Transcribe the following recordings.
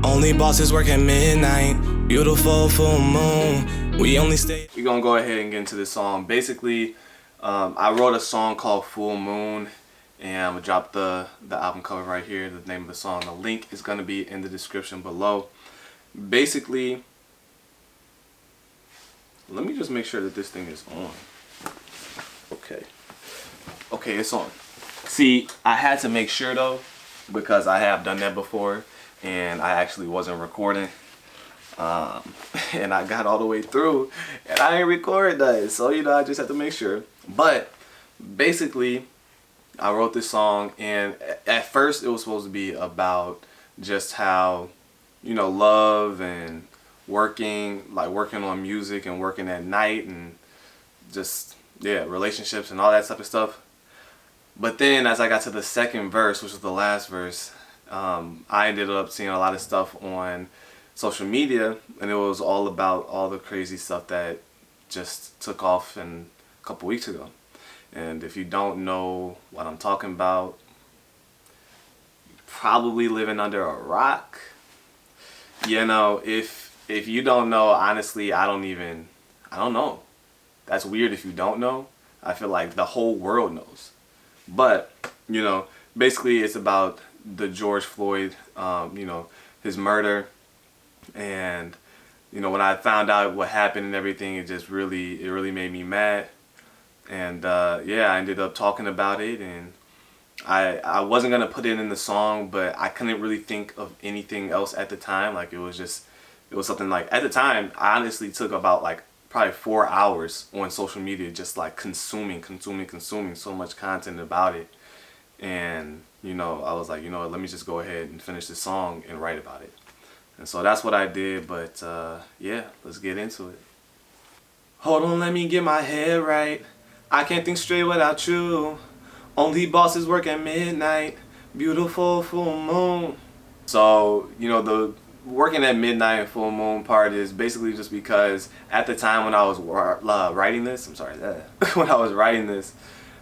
Only bosses work at midnight. Beautiful full moon. We only stay. We're gonna go ahead and get into this song. Basically, I wrote a song called Full Moon, and I'm gonna drop the album cover right here, the name of the song. The link is gonna be in the description below. Basically, let me just make sure that this thing is on. Okay, it's on. See, I had to make sure though, because I have done that before and I actually wasn't recording. And I got all the way through and I ain't recorded that, so I just have to make sure. But basically, I wrote this song, and at first it was supposed to be about just how love and working on music and working at night and just relationships and all that type of stuff. But then as I got to the second verse, which was the last verse, I ended up seeing a lot of stuff on social media, and it was all about all the crazy stuff that just took off a couple weeks ago. And if you don't know what I'm talking about, you're probably living under a rock. If you don't know, honestly, I don't know. That's weird if you don't know. I feel like the whole world knows. But, basically it's about the George Floyd, his murder. And, when I found out what happened and everything, it really made me mad. And, I ended up talking about it, and I wasn't going to put it in the song, but I couldn't really think of anything else at the time. Like, it was something like, at the time, I honestly took about probably 4 hours on social media, just consuming so much content about it. And I was like, let me just go ahead and finish this song and write about it. And so that's what I did. But let's get into it. Hold on, let me get my head right. I can't think straight without you. Only bosses work at midnight. Beautiful full moon. So the working at midnight and full moon part is basically just because at the time when I was writing this, when I was writing this,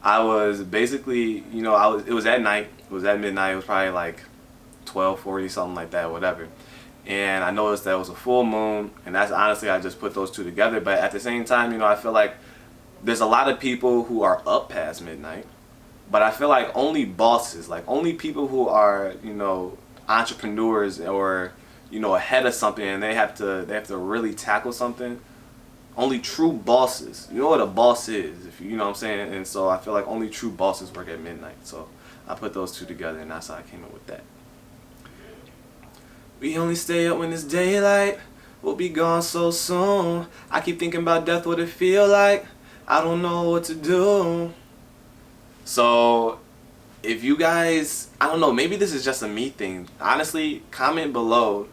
I was basically, it was at night, it was at midnight, it was probably 12:40, something like that, whatever. And I noticed that it was a full moon, and that's honestly, I just put those two together. But at the same time, I feel like there's a lot of people who are up past midnight, but I feel like only bosses, only people who are, entrepreneurs or ahead of something, and they have to really tackle something. Only true bosses. You know what a boss is, if you know what I'm saying. And so I feel like only true bosses work at midnight. So I put those two together, and that's how I came up with that. We only stay up when it's daylight. We'll be gone so soon. I keep thinking about death, what it feel like. I don't know what to do. So if you guys, I don't know, maybe this is just a me thing. Honestly, comment below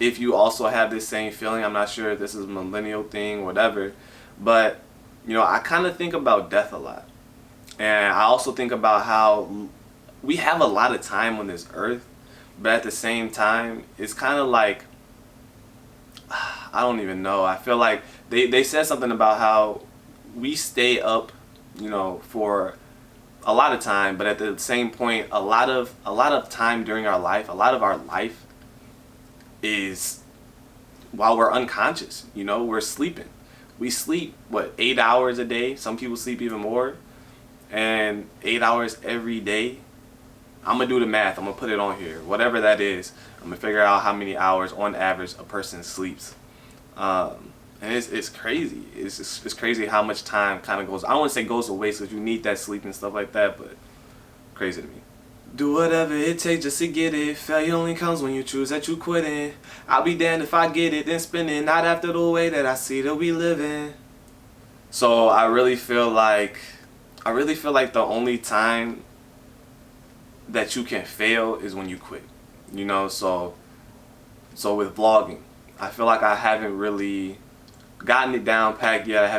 if you also have this same feeling. I'm not sure if this is a millennial thing, whatever. But, I kind of think about death a lot. And I also think about how we have a lot of time on this earth. But at the same time, it's kind of like, I don't even know. I feel like they said something about how we stay up, for a lot of time, but at the same point, a lot of time during our life, a lot of our life is while we're unconscious. We're sleeping. We sleep 8 hours a day. Some people sleep even more, and 8 hours every day. I'm gonna do the math. I'm gonna put it on here, whatever that is. I'm gonna figure out how many hours on average a person sleeps. And it's crazy. It's crazy how much time kind of goes. I don't want to say goes to waste, because you need that sleep and stuff like that, but crazy to me. Do whatever it takes just to get it. Failure only comes when you choose that you quitting. I'll be damned if I get it, then spinning. Not after the way that I see that we living. So I really feel like the only time that you can fail is when you quit. So with vlogging, I feel like I haven't really gotten it down packed yet. I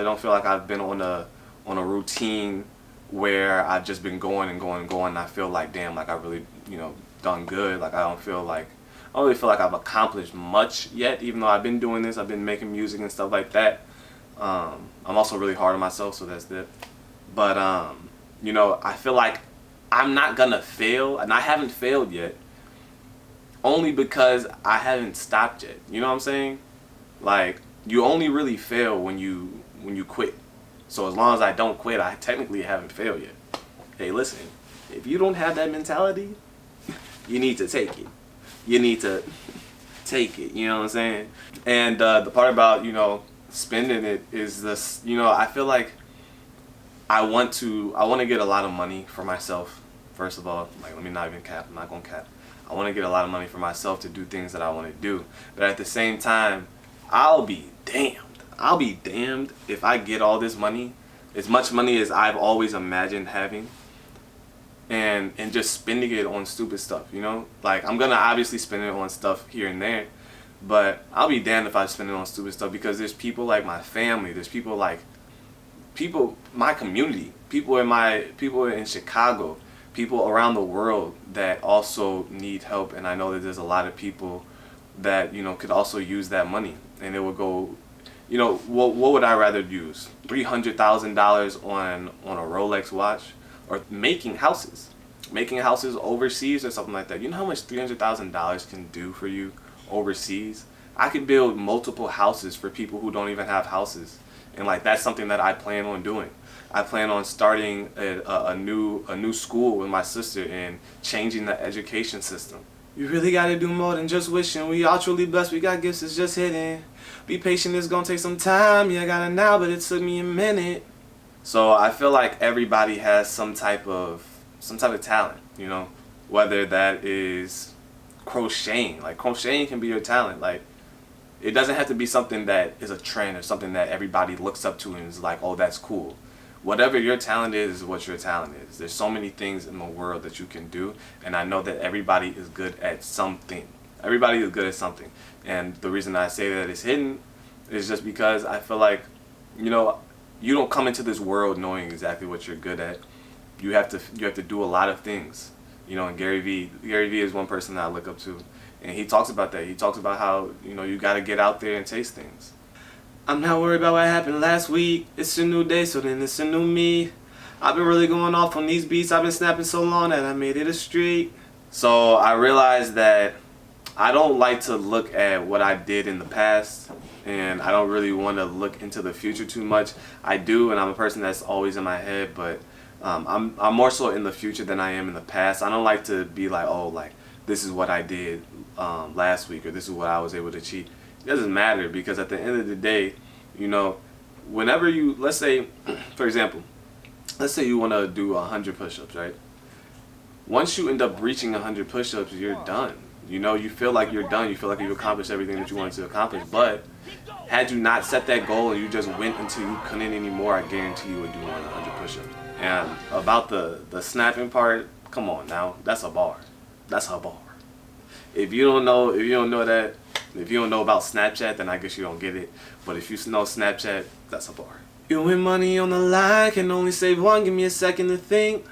don't feel like I've been on a routine where I've just been going and going and going, and I feel like, damn, I really done good. I don't really feel like I've accomplished much yet, even though I've been doing this. I've been making music and stuff like that. I'm also really hard on myself, so that's it. But I feel like I'm not gonna fail, and I haven't failed yet, only because I haven't stopped yet. You know what I'm saying? Like, you only really fail when you quit. So as long as I don't quit, I technically haven't failed yet. Hey, listen, if you don't have that mentality, you need to take it. You need to take it. You know what I'm saying? And the part about, you know, spending it is this. You know, I feel like I want to get a lot of money for myself. First of all, like, let me not even cap. I'm not gonna cap. I want to get a lot of money for myself to do things that I want to do. But at the same time, I'll be damned. I'll be damned if I get all this money, as much money as I've always imagined having, and just spending it on stupid stuff, you know? Like, I'm gonna obviously spend it on stuff here and there, but I'll be damned if I spend it on stupid stuff, because there's people like my family, there's people like my community, people in Chicago, people around the world that also need help. And I know that there's a lot of people that, you know, could also use that money, and it would go, you know, what would I rather use? $300,000 on a Rolex watch, or making houses overseas or something like that? You know how much $300,000 can do for you overseas? I could build multiple houses for people who don't even have houses, and like, that's something that I plan on doing. I plan on starting a new school with my sister and changing the education system. You really gotta do more than just wishing. We all truly blessed, we got gifts, it's just hidden. Be patient, it's gonna take some time. Yeah, I got it now, but it took me a minute. So I feel like everybody has some type of talent, you know, whether that is crocheting. Like, crocheting can be your talent. Like, it doesn't have to be something that is a trend or something that everybody looks up to and is like, oh, that's cool. Whatever your talent is what your talent is. There's so many things in the world that you can do, and I know that everybody is good at something. Everybody is good at something. And the reason I say that it's hidden is just because I feel like, you know, you don't come into this world knowing exactly what you're good at. You have to do a lot of things. You know, and Gary Vee is one person that I look up to, and he talks about that. He talks about how, you know, you got to get out there and taste things. I'm not worried about what happened last week. It's a new day, so then it's a new me. I've been really going off on these beats. I've been snapping so long that I made it a streak. So I realized that I don't like to look at what I did in the past, and I don't really want to look into the future too much. I do, and I'm a person that's always in my head, but I'm more so in the future than I am in the past. I don't like to be like, oh, like, this is what I did last week, or this is what I was able to achieve. It doesn't matter, because at the end of the day, you know, whenever you, let's say, for example, let's say you want to do 100 push-ups, right? Once you end up reaching 100 push-ups, you're done. You know, you feel like you're done. You feel like you've accomplished everything that you wanted to accomplish. But had you not set that goal and you just went until you couldn't anymore, I guarantee you would do 100 push-ups. And about the snapping part, come on now, that's a bar. That's a bar. If you don't know about Snapchat, then I guess you don't get it. But if you know Snapchat, that's a bar. You win money on the line, can only save one, give me a second to think.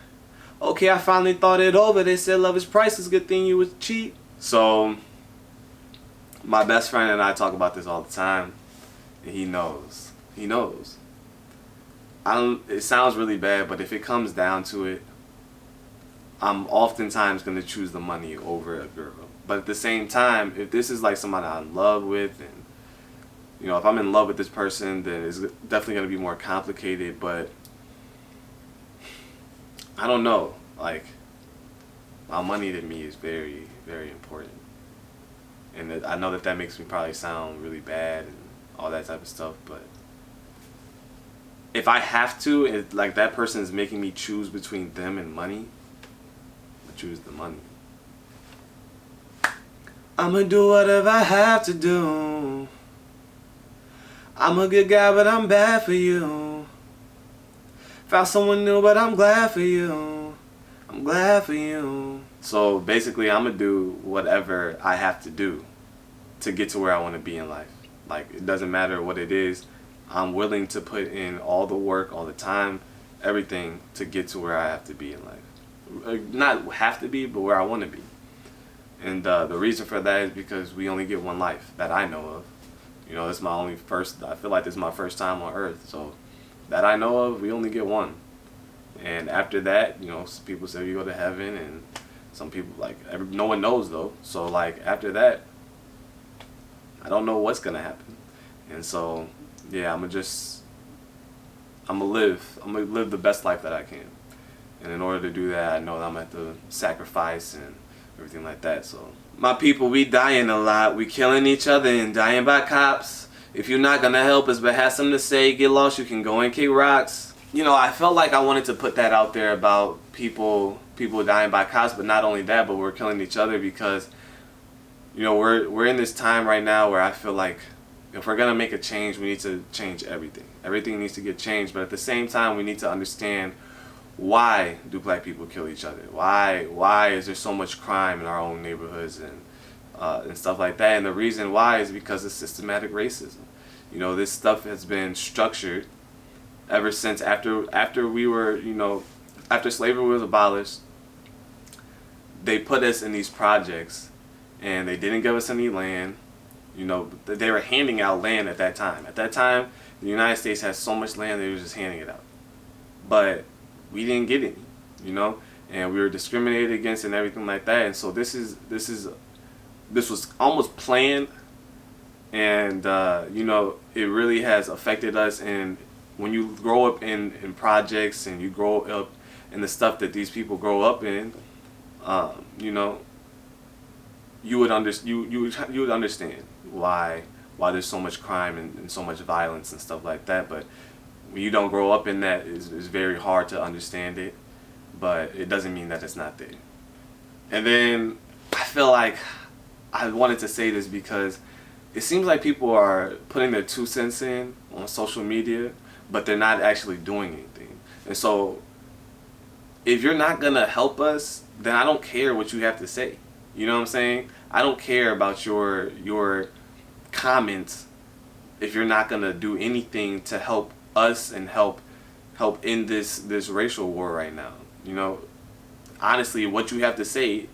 Okay, I finally thought it over. They said love is priceless, good thing you was cheap. So, my best friend and I talk about this all the time, and he knows. He knows. It sounds really bad, but if it comes down to it, I'm oftentimes going to choose the money over a girl. But at the same time, if this is like somebody I'm in love with, and, you know, if I'm in love with this person, then it's definitely going to be more complicated. But I don't know. Like, my money to me is very, very important. And I know that makes me probably sound really bad and all that type of stuff. But if I have to, and like that person is making me choose between them and money, I choose the money. I'ma do whatever I have to do. I'm a good guy, but I'm bad for you. Found someone new, but I'm glad for you. I'm glad for you. So basically, I'm gonna do whatever I have to do to get to where I want to be in life. Like, it doesn't matter what it is. I'm willing to put in all the work, all the time, everything to get to where I have to be in life. Not have to be, but where I want to be. And the reason for that is because we only get one life that I know of. You know, this is my only I feel like this is my first time on earth. So that I know of, we only get one. And after that, you know, people say we go to heaven, and Some people, like, no one knows though. So like after that, I don't know what's gonna happen. And so yeah, I'm gonna live the best life that I can. And in order to do that, I know that I'm gonna have to sacrifice and everything like that. So my people, we dying a lot. We killing each other and dying by cops. If you're not gonna help us but have something to say, get lost, you can go and kick rocks. You know, I felt like I wanted to put that out there about people dying by cops, but not only that, but we're killing each other because, you know, we're in this time right now where I feel like if we're gonna make a change, we need to change everything. Everything needs to get changed, but at the same time, we need to understand why do black people kill each other? Why is there so much crime in our own neighborhoods and stuff like that? And the reason why is because of systematic racism. You know, this stuff has been structured ever since after we were, you know, after slavery was abolished. They put us in these projects and they didn't give us any land. You know, they were handing out land at that time. At that time, the United States had so much land they were just handing it out. But we didn't get any, you know, and we were discriminated against and everything like that. And so this was almost planned, and you know, it really has affected us. And when you grow up in projects and you grow up in the stuff that these people grow up in, you know, you would understand why there's so much crime and so much violence and stuff like that. But when you don't grow up in that, it's very hard to understand it. But it doesn't mean that it's not there. And then I feel like I wanted to say this because it seems like people are putting their 2 cents in on social media, but they're not actually doing anything. And so if you're not gonna help us, then I don't care what you have to say. You know what I'm saying? I don't care about your comments if you're not gonna do anything to help us and help end this racial war right now. You know, honestly, what you have to say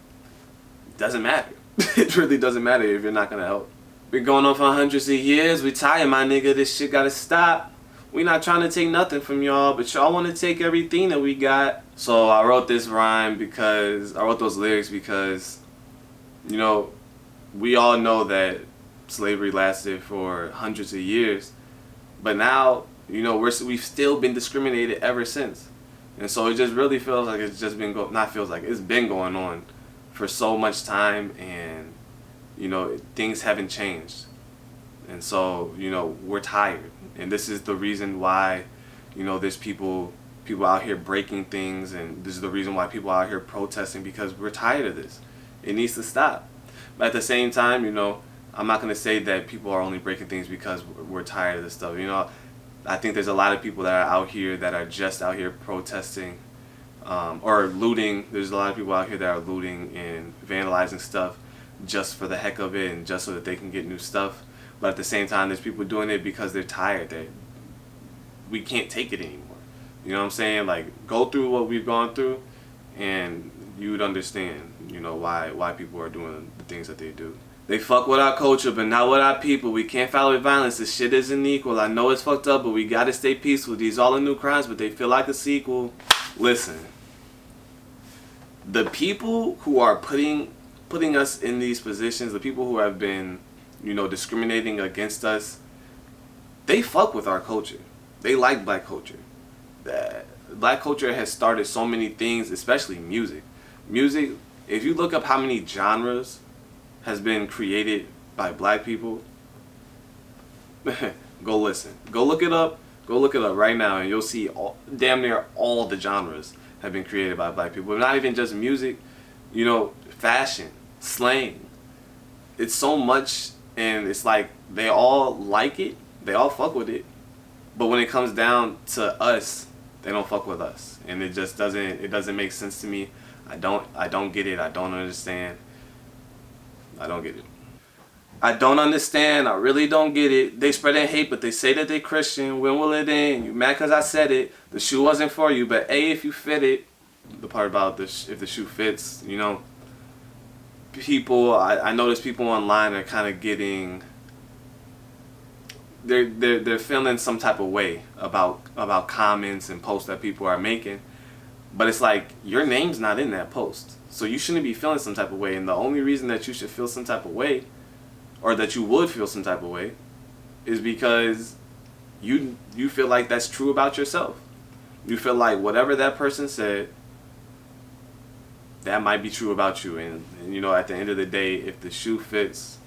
doesn't matter. It really doesn't matter if you're not gonna help. Been going on for hundreds of years. We tired, my nigga. This shit gotta stop. We not trying to take nothing from y'all, but y'all want to take everything that we got. So I wrote this rhyme because I wrote those lyrics because, you know, we all know that slavery lasted for hundreds of years, but now, you know, we've still been discriminated ever since. And so it just really feels like it's just been it's been going on for so much time, and you know, things haven't changed. And so, you know, we're tired. And this is the reason why, you know, there's people out here breaking things, and this is the reason why people out here protesting, because we're tired of this. It needs to stop. But at the same time, you know, I'm not going to say that people are only breaking things because we're tired of this stuff. You know, I think there's a lot of people that are out here that are just out here protesting or looting. There's a lot of people out here that are looting and vandalizing stuff just for the heck of it and just so that they can get new stuff. But at the same time, there's people doing it because they're tired. We can't take it anymore. You know what I'm saying? Like, go through what we've gone through, and you would understand, you know, why people are doing the things that they do. They fuck with our culture, but not with our people. We can't follow with violence. This shit isn't equal. I know it's fucked up, but we gotta stay peaceful. These all are new crimes, but they feel like a sequel. Listen, the people who are putting us in these positions, the people who have been, you know, discriminating against us, they fuck with our culture. They like black culture. Black culture has started so many things, especially music. Music, if you look up how many genres has been created by black people, go listen. Go look it up. Go look it up right now, and you'll see damn near all the genres have been created by black people. Not even just music, you know, fashion, slang. It's so much, and it's like they all like it. They all fuck with it. But when it comes down to us, they don't fuck with us. And it just doesn't make sense to me. I don't get it. I don't understand. I don't get it. I don't understand. I really don't get it. They spreading hate, but they say that they Christian. When will it end? You mad because I said it. The shoe wasn't for you, but A, if you fit it. The part about if the shoe fits, you know. People, I notice people online are kind of getting, they're feeling some type of way about comments and posts that people are making. But it's like, your name's not in that post. So you shouldn't be feeling some type of way. And the only reason that you should feel some type of way, or that you would feel some type of way, is because you feel like that's true about yourself. You feel like whatever that person said, that might be true about you. And you know, at the end of the day, if the shoe fits,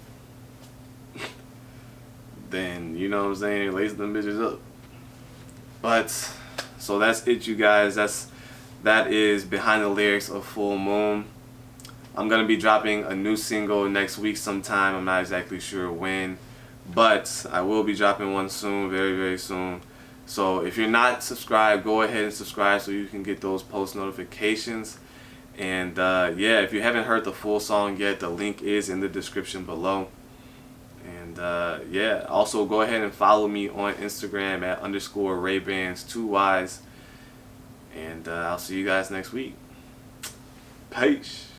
then, you know what I'm saying, lace them bitches up. But so that's it, you guys. That is behind the lyrics of Full Moon. I'm gonna be dropping a new single next week sometime. I'm not exactly sure when, but I will be dropping one soon, very, very soon. So if you're not subscribed, go ahead and subscribe so you can get those post notifications. And yeah, if you haven't heard the full song yet, the link is in the description below. And yeah, also go ahead and follow me on Instagram at _RayBands 2 Ys. And I'll see you guys next week. Peace.